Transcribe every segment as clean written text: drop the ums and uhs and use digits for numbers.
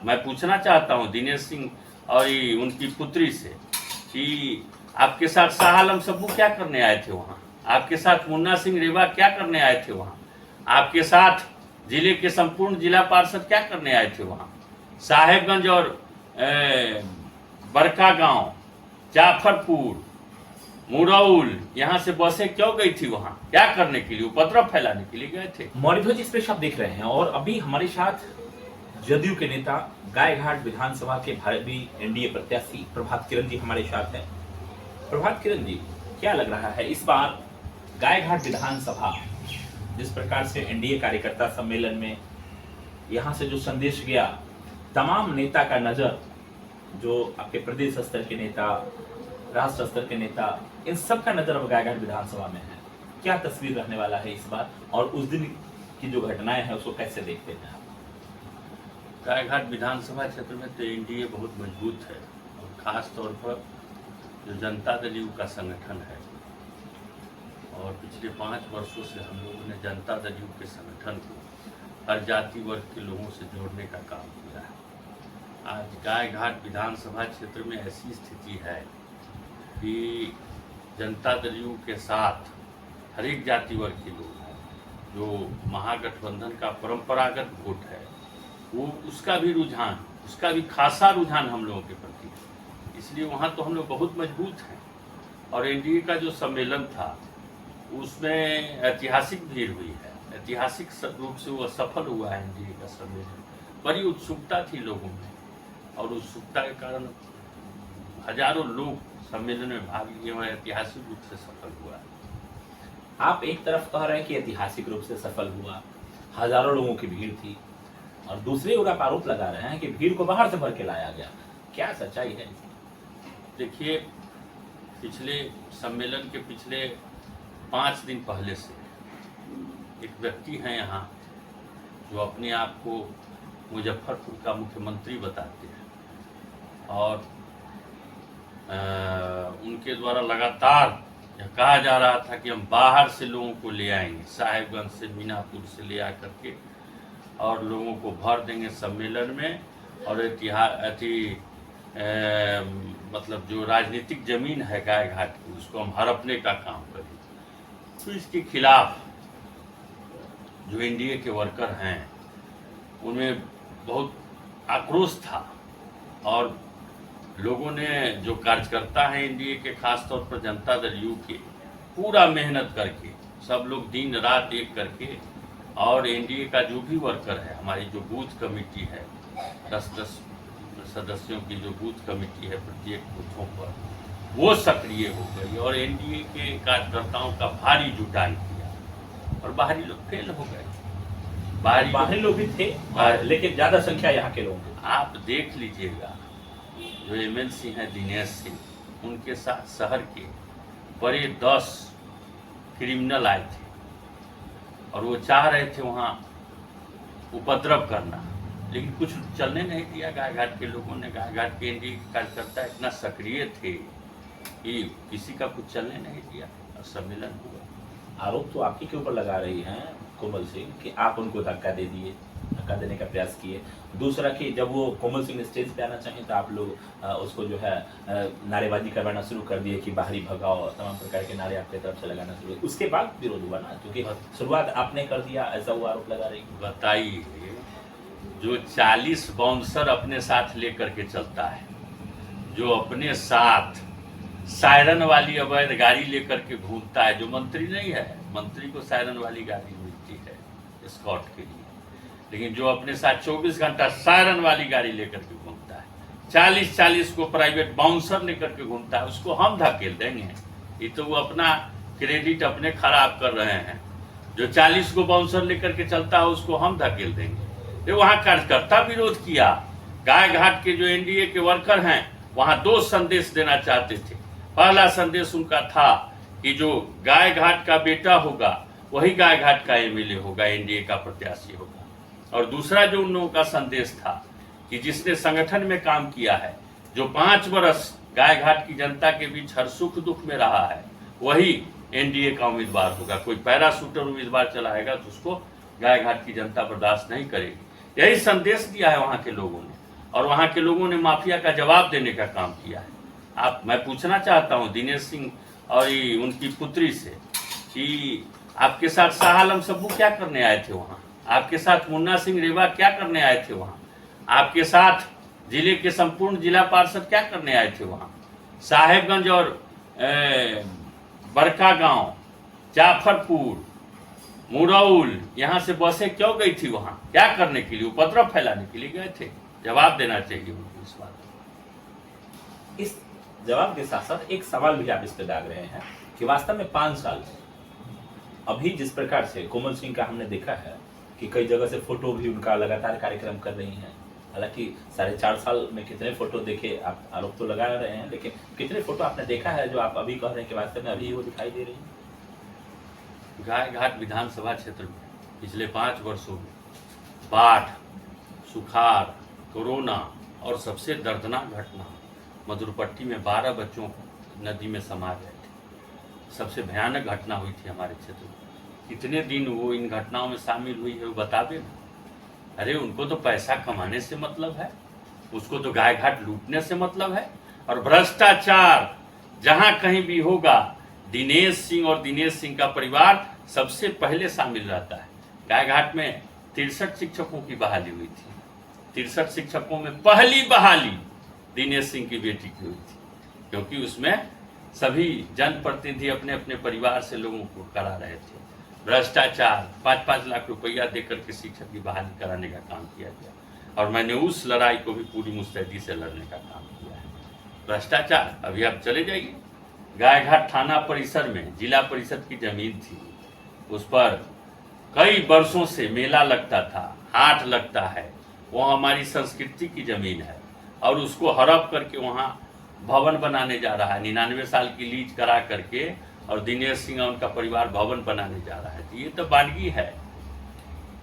मैं पूछना चाहता हूं दिनेश सिंह और उनकी पुत्री से कि आपके साथ शाह आलम सब्बू क्या करने आए थे वहां, आपके साथ मुन्ना सिंह रेवा क्या करने आए थे वहां, आपके साथ जिले के संपूर्ण जिला पार्षद क्या करने आए थे वहां, साहेबगंज और बरका गांव, जाफरपुर, मुरौल, यहाँ से बसें क्यों गई थी वहां, क्या करने के लिए, उपद्रव फैलाने के लिए गए थे। मौर्य एक्सप्रेस आप देख रहे हैं और अभी हमारे साथ जदयू के नेता गायघाट विधानसभा के भावी एनडीए प्रत्याशी प्रभात किरण जी हमारे साथ हैं। प्रभात किरण जी, क्या लग रहा है इस बार गायघाट विधानसभा जिस प्रकार से एनडीए कार्यकर्ता सम्मेलन में यहाँ से जो संदेश गया, तमाम नेता का नजर, जो आपके प्रदेश स्तर के नेता, राष्ट्र स्तर के नेता, इन सब का नजर अब गायघाट विधानसभा में है, क्या तस्वीर रहने वाला है इस बार और उस दिन की जो घटनाएं हैं उसको कैसे देखते हैं आप? गायघाट विधानसभा क्षेत्र में तो एनडीए बहुत मजबूत है और खास तौर पर जो जनता दल यू का संगठन है और पिछले 5 वर्षों से हम लोगों ने जनता दल यू के संगठन को हर जाति वर्ग के लोगों से जोड़ने का काम किया है। आज गायघाट विधानसभा क्षेत्र में ऐसी स्थिति है कि जनता दल यू के साथ हर एक जाति वर्ग के लोग हैं। जो महागठबंधन का परंपरागत वोट है वो उसका भी रुझान, उसका भी खासा रुझान हम लोगों के प्रति है, इसलिए वहाँ तो हम लोग बहुत मजबूत हैं। और एनडीए का जो सम्मेलन था उसमें ऐतिहासिक भीड़ हुई है, ऐतिहासिक रूप से वो सफल हुआ है एनडीए का सम्मेलन। बड़ी उत्सुकता थी लोगों में और उत्सुकता के कारण हजारों लोग सम्मेलन में भाग लिए और ऐतिहासिक रूप से सफल हुआ। आप एक तरफ कह रहे हैं कि ऐतिहासिक रूप से सफल हुआ, हजारों लोगों की भीड़ थी, और दूसरी ओर आप आरोप लगा रहे हैं कि भीड़ को बाहर से भर के लाया गया, क्या सच्चाई है? देखिए, पिछले सम्मेलन के पिछले 5 दिन पहले से एक व्यक्ति हैं यहाँ जो अपने आप को मुजफ्फरपुर का मुख्यमंत्री बताते हैं और उनके द्वारा लगातार यह कहा जा रहा था कि हम बाहर से लोगों को ले आएंगे, साहेबगंज से, मीनापुर से ले आकर के और लोगों को भर देंगे सम्मेलन में और मतलब जो राजनीतिक जमीन है गायघाट की उसको हम हड़पने का काम करेंगे। तो इसके खिलाफ जो एनडीए के वर्कर हैं उनमें बहुत आक्रोश था और लोगों ने, जो कार्यकर्ता हैं एनडीए के, खास तौर पर जनता दल यू के, पूरा मेहनत करके सब लोग दिन रात एक करके और एनडीए का जो भी वर्कर है, हमारी जो बूथ कमेटी है, 10-10 सदस्यों की जो बूथ कमेटी है प्रत्येक बूथों पर, वो सक्रिय हो गई और एनडीए के कार्यकर्ताओं का भारी जुटाई किया और बाहरी लोग फेल हो गए। बाहरी लोग भी थे लेकिन ज्यादा संख्या यहाँ के लोग थे। आप देख लीजिएगा, जो एमएलसी हैं दिनेश सिंह, उनके साथ शहर के बड़े 10 क्रिमिनल आए थे और वो चाह रहे थे वहाँ उपद्रव करना, लेकिन कुछ चलने नहीं दिया गायघाट के लोगों ने। गायघाट के एनडीए कार्यकर्ता इतना सक्रिय थे कि किसी का कुछ चलने नहीं दिया और सम्मेलन हुआ। आरोप तो आपके के ऊपर लगा रही हैं कोमल सिंह कि आप उनको धक्का दे दिए, धक्का देने का प्रयास किए। दूसरा कि जब वो कोमल सिंह स्टेज पे आना चाहिए तो आप लोग उसको जो है नारेबाजी करवाना शुरू कर दिए कि बाहरी भगाओ, तमाम प्रकार के नारे आपके तरफ से लगाना शुरू। उसके बाद विरोध हुआ ना, क्योंकि शुरुआत आपने कर दिया, ऐसा वो आरोप लगा रही। बताइए, जो 40 बाउंसर अपने साथ लेकर के चलता है, जो अपने साथ सायरन वाली अवैध गाड़ी लेकर के घूमता है, जो मंत्री नहीं है, मंत्री को सायरन वाली गाड़ी मिलती है एस्कॉर्ट के लिए, लेकिन जो अपने साथ 24 घंटा सायरन वाली गाड़ी लेकर के घूमता है, 40-40 को प्राइवेट बाउंसर लेकर के घूमता है, उसको हम धकेल देंगे? ये तो वो अपना क्रेडिट अपने खराब कर रहे हैं। जो 40 को बाउंसर लेकर के चलता है उसको हम धकेल देंगे? ये वहाँ कार्यकर्ता विरोध किया। गायघाट के जो एनडीए के वर्कर हैं वहाँ 2 संदेश देना चाहते थे। पहला संदेश उनका था कि जो गायघाट का बेटा होगा वही गायघाट का एमएलए होगा, एनडीए का प्रत्याशी होगा। और दूसरा जो उन लोगों का संदेश था कि जिसने संगठन में काम किया है, जो 5 वर्ष गायघाट की जनता के बीच हर सुख दुख में रहा है, वही एनडीए का उम्मीदवार होगा। कोई पैराशूटर उम्मीदवार चलाएगा तो उसको गायघाट की जनता बर्दाश्त नहीं करेगी। यही संदेश दिया है वहाँ के लोगों ने और वहाँ के लोगों ने माफिया का जवाब देने का काम किया है। मैं पूछना चाहता हूँ दिनेश सिंह और उनकी पुत्री से कि आपके साथ शाह आलम सब्बू क्या करने आए थे वहाँ, आपके साथ मुन्ना सिंह रेवा क्या करने आए थे वहाँ, आपके साथ जिले के संपूर्ण जिला पार्षद क्या करने आए थे वहाँ, साहेबगंज और बरका गांव, जाफरपुर, मुरौल, यहाँ से बसें क्यों गई थी वहाँ, क्या करने के लिए, उपद्रव फैलाने के लिए गए थे? जवाब देना चाहिए उनको इस बात का। इस जवाब के साथ साथ एक सवाल भी आप इस पे दाग रहे हैं कि वास्तव में 5 साल अभी जिस प्रकार से कोमल सिंह का हमने देखा है कि कई जगह से फोटो भी उनका लगातार कार्यक्रम कर रही हैं, हालांकि 4.5 साल में कितने फोटो देखे आप आरोप तो लगा रहे हैं, लेकिन कितने फोटो आपने देखा है जो आप अभी कह रहे हैं कि वास्तव में अभी वो दिखाई दे रही है? गायघाट विधानसभा क्षेत्र में पिछले 5 वर्षों में बाढ़, सुखाड़, कोरोना और सबसे दर्दनाक घटना मधुरपट्टी में 12 बच्चों नदी में समा गए थे। सबसे भयानक घटना हुई थी हमारे क्षेत्र में। कितने दिन वो इन घटनाओं में शामिल हुई है वो बतावे ना। अरे उनको तो पैसा कमाने से मतलब है, उसको तो गायघाट लूटने से मतलब है। और भ्रष्टाचार जहां कहीं भी होगा दिनेश सिंह और दिनेश सिंह का परिवार सबसे पहले शामिल रहता है। गायघाट में 63 शिक्षकों की बहाली हुई थी। 63 शिक्षकों में पहली बहाली दिनेश सिंह की बेटी की हुई थी, क्योंकि उसमें सभी जनप्रतिनिधि अपने अपने परिवार से लोगों को करा रहे थे। भ्रष्टाचार 5-5 लाख रुपया देकर के शिक्षक की बहाली कराने का काम किया गया और मैंने उस लड़ाई को भी पूरी मुस्तैदी से लड़ने का काम किया है। भ्रष्टाचार, अभी आप चले जाइए गायघाट थाना परिसर में जिला परिषद की जमीन थी, उस पर कई वर्षों से मेला लगता था, हाट लगता है, वो हमारी संस्कृति की जमीन है और उसको हड़प करके वहाँ भवन बनाने जा रहा है। 99 साल की लीज करा करके और दिनेश सिंह और उनका परिवार भवन बनाने जा रहा है। तो ये तो बानगी है।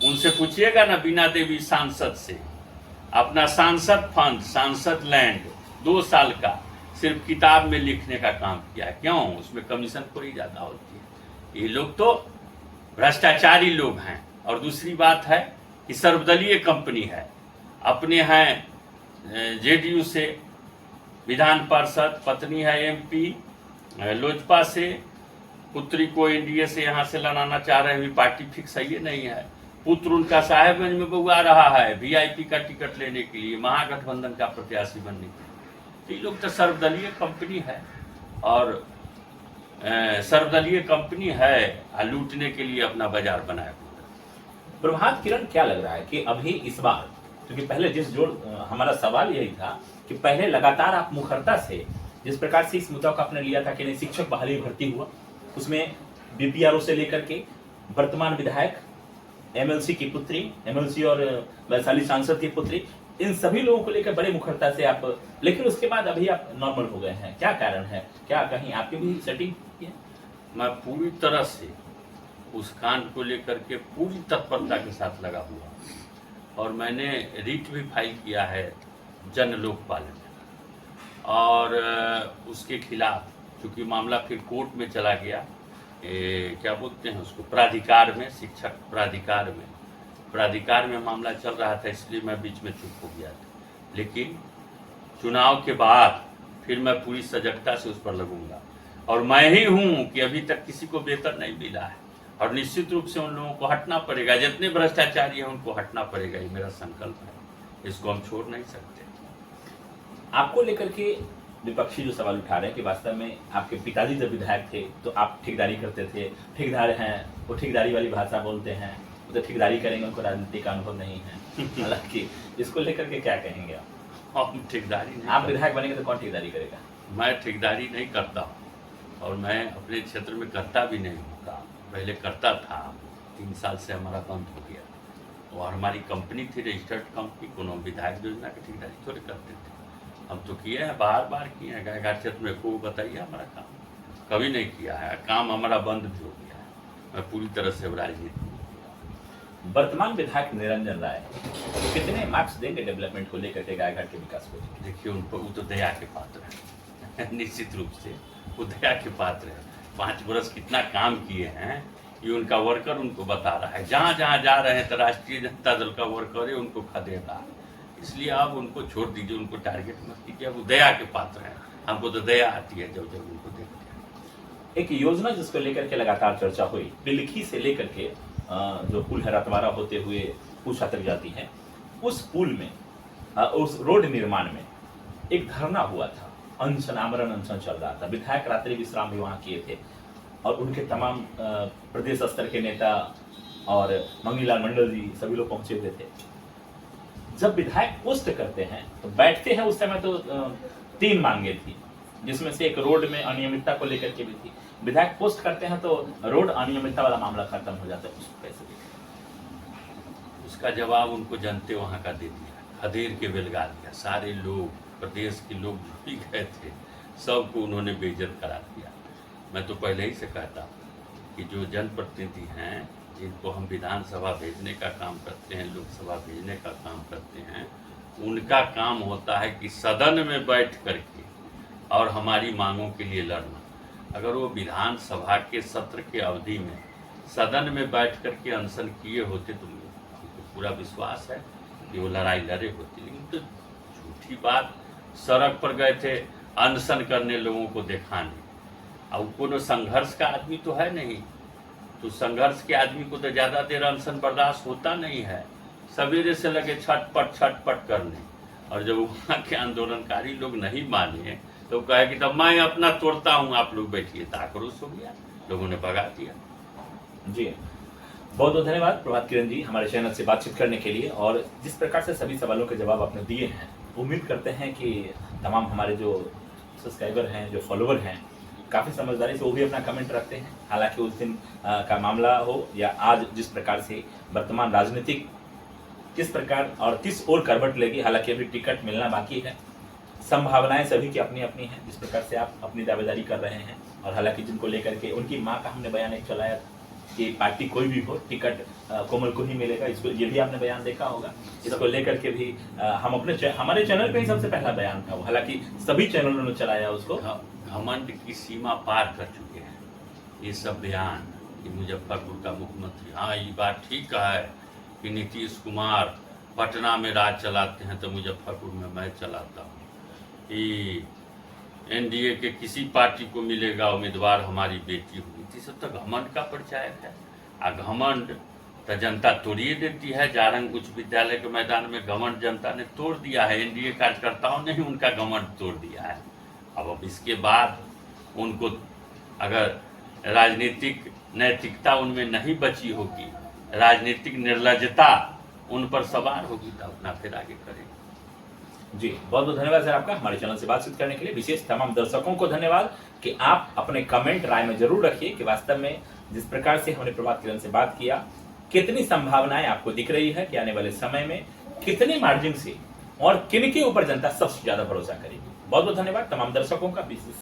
उनसे पूछिएगा ना बीना देवी सांसद से, अपना सांसद फंड, सांसद लैंड 2 साल का सिर्फ किताब में लिखने का काम किया है। क्यों? उसमें कमीशन खोरी ज्यादा होती है। ये लोग तो भ्रष्टाचारी लोग हैं। और दूसरी बात है कि सर्वदलीय कंपनी है, अपने हैं जेडीयू से विधान पार्षद, पत्नी है एमपी लोजपा से, पुत्री को एनडीए से यहाँ से लड़ाना चाह रहे हैं, पार्टी फिक्स है ये नहीं है। पुत्र उनका साहेबगंज में बउआ रहा है वीआईपी का टिकट लेने के लिए, महागठबंधन का प्रत्याशी बनने के लिए। तो ये लोग तो सर्वदलीय कंपनी है और सर्वदलीय कंपनी है लूटने के लिए अपना बाजार बनाया। प्रभात किरण, क्या लग रहा है कि अभी इस बार, क्योंकि पहले जिस जोड़ हमारा सवाल यही था कि पहले लगातार आप मुखरता से जिस प्रकार से इस मुद्दा को आपने लिया था कि नहीं शिक्षक बहाली भर्ती हुआ, उसमें बीपीआरओ से लेकर के वर्तमान विधायक, एमएलसी की पुत्री, एमएलसी और वैशाली सांसद की पुत्री, इन सभी लोगों को लेकर बड़े मुखरता से आप, लेकिन उसके बाद अभी आप नॉर्मल हो गए हैं, क्या कारण है? क्या कहीं आपकी भी सेटिंग है? मैं पूरी तरह से उस कांड को लेकर के पूरी तत्परता के साथ लगा हुआ और मैंने रिट भी फाइल किया है जन लोकपाल में और उसके खिलाफ, चूंकि मामला फिर कोर्ट में चला गया, क्या बोलते हैं उसको, प्राधिकार में, शिक्षक प्राधिकार में मामला चल रहा था, इसलिए मैं बीच में चुप हो गया था। लेकिन चुनाव के बाद फिर मैं पूरी सजगता से उस पर लगूंगा और मैं ही हूं कि अभी तक किसी को वेतन नहीं मिला है और निश्चित रूप से उन लोगों को हटना पड़ेगा, जितने भ्रष्टाचारी हैं उनको हटना पड़ेगा, ये मेरा संकल्प है, इसको हम छोड़ नहीं सकते। आपको लेकर के विपक्षी जो सवाल उठा रहे हैं कि वास्तव में आपके पिताजी जब विधायक थे तो आप ठेकेदारी करते थे, ठेकेदार हैं वो ठेकेदारी वाली भाषा बोलते हैं, वो तो ठेकेदारी करेंगे, उनको राजनीतिक अनुभव नहीं है। हालांकि इसको लेकर के क्या कहेंगे आप? हम ठेकेदारी नहीं, आप विधायक बनेंगे तो कौन ठेकेदारी करेगा? मैं ठेकेदारी नहीं करता हूँ और मैं अपने क्षेत्र में करता भी नहीं हूँ काम। पहले करता था, 3 साल से हमारा बंद हो गया और हमारी कंपनी थी रजिस्टर्ड कंपनी, कोनो विधायक योजना की ठेकेदारी थोड़े करते थे। हम तो किए हैं, बार किए हैं गायघाट क्षेत्र में, को बताइए हमारा काम कभी नहीं किया है, काम हमारा बंद भी हो गया है। मैं पूरी तरह से राजनीति। वर्तमान विधायक निरंजन राय कितने मार्क्स देंगे डेवलपमेंट को लेकर के, गायघाट के विकास को? देखिए उन पर वो तो दया के पात्र है निश्चित रूप से वो दया के पात्र है। 5 वर्ष कितना काम किए हैं ये उनका वर्कर उनको बता रहा है। जहाँ जहाँ जा रहे हैं तो राष्ट्रीय जनता दल का वर्कर है उनको खदेड़ रहा है। इसलिए आप उनको छोड़ दीजिए, उनको टारगेट मत कीजिए। वो दया के पात्र हैं, हमको तो दया आती है जब जब उनको देखते हैं। एक योजना जिसको लेकर के लगातार चर्चा हुई, बिलखी से लेकर के जो पुल है रतवारा होते हुए पूछा तक जाती है, उस पुल में उस रोड निर्माण में एक धरना हुआ था, अनशन आमरण अनशन चल रहा था। विधायक रात्रि विश्राम भी वहां किए थे और उनके तमाम प्रदेश स्तर के नेता और मंगीलाल मंडल जी सभी लोग पहुंचे हुए थे। जब विधायक पोस्ट करते हैं तो बैठते हैं, उस समय तो 3 मांगे थी, जिसमें से एक रोड में अनियमितता को लेकर के भी थी। विधायक पोस्ट करते हैं तो रोड अनियमितता वाला मामला खत्म हो जाता है। उसको कैसे देखें? उसका जवाब उनको जनते वहां का दे दिया, खदेड़ के बेलगा दिया। सारे लोग, प्रदेश के लोग जो भी गए थे, सबको उन्होंने बेइज्जत करा दिया। मैं तो पहले ही से कहता हूँ कि जो जनप्रतिनिधि हैं, जिनको हम विधानसभा भेजने का काम करते हैं, लोकसभा भेजने का काम करते हैं, उनका काम होता है कि सदन में बैठ करके और हमारी मांगों के लिए लड़ना। अगर वो विधानसभा के सत्र के अवधि में सदन में बैठ करके अनशन किए होते तो हमको पूरा विश्वास है कि वो लड़ाई लड़े होती। लेकिन तो झूठी बात, सड़क पर गए थे अनशन करने, लोगों को दिखाने। अब कोनो संघर्ष का आदमी तो है नहीं, तो संघर्ष के आदमी को तो ज़्यादा देर अनशन बर्दाश्त होता नहीं है। सवेरे से लगे छटपट करने, और जब वहाँ के आंदोलनकारी लोग नहीं माने तो कहे कि तब मैं अपना तोड़ता हूँ, आप लोग बैठिए। तो आक्रोश हो गया, लोगों ने भगा दिया। जी, बहुत बहुत धन्यवाद प्रभात किरण जी हमारे चैनल से बातचीत करने के लिए, और जिस प्रकार से सभी सवालों के जवाब आपने दिए हैं, उम्मीद करते हैं कि तमाम हमारे जो सब्सक्राइबर हैं, जो फॉलोवर हैं, काफ़ी समझदारी से वो भी अपना कमेंट रखते हैं। हालांकि उस दिन का मामला हो या आज जिस प्रकार से वर्तमान राजनीतिक किस प्रकार और किस ओर करवट लेगी, हालांकि अभी टिकट मिलना बाकी है। संभावनाएं सभी की अपनी अपनी हैं, जिस प्रकार से आप अपनी दावेदारी कर रहे हैं। और हालांकि जिनको लेकर के उनकी मां का हमने बयान एक चलाया कि पार्टी कोई भी हो, टिकट कोमल को ही मिलेगा, इसको ये भी आपने बयान देखा होगा। इसको लेकर के भी हम हमारे चैनल पे ही सबसे पहला बयान था वो, हालांकि सभी चैनलों ने चलाया उसको। घमंड की सीमा पार कर चुके हैं ये सब बयान कि मुजफ्फरपुर का मुख्यमंत्री, हाँ ये बात ठीक है कि नीतीश कुमार पटना में राज चलाते हैं तो मुजफ्फरपुर में मैं चलाता हूँ। कि एनडीए के किसी पार्टी को मिलेगा उम्मीदवार, हमारी बेटी हुई थी, सब तो घमंड का परिचायक है। आ घमंड तो जनता तोड़िए देती है। जारंग उच्च विद्यालय के मैदान में घमंड जनता ने तोड़ दिया है, एनडीए कार्यकर्ताओं ने ही उनका घमंड तोड़ दिया है। अब इसके बाद उनको अगर राजनीतिक नैतिकता उनमें नहीं बची होगी, राजनीतिक निर्लजता उन पर सवार होगी, तो अपना फिर आगे करेंगे। जी, बहुत बहुत धन्यवाद सर आपका हमारे चैनल से बातचीत करने के लिए। विशेष तमाम दर्शकों को धन्यवाद कि आप अपने कमेंट राय में जरूर रखिए कि वास्तव में जिस प्रकार से हमने प्रभात किरण से बात किया, कितनी संभावनाएं आपको दिख रही है कि आने वाले समय में कितनी मार्जिन से और किन के ऊपर जनता सबसे ज्यादा भरोसा करेगी। बहुत बहुत धन्यवाद तमाम दर्शकों का।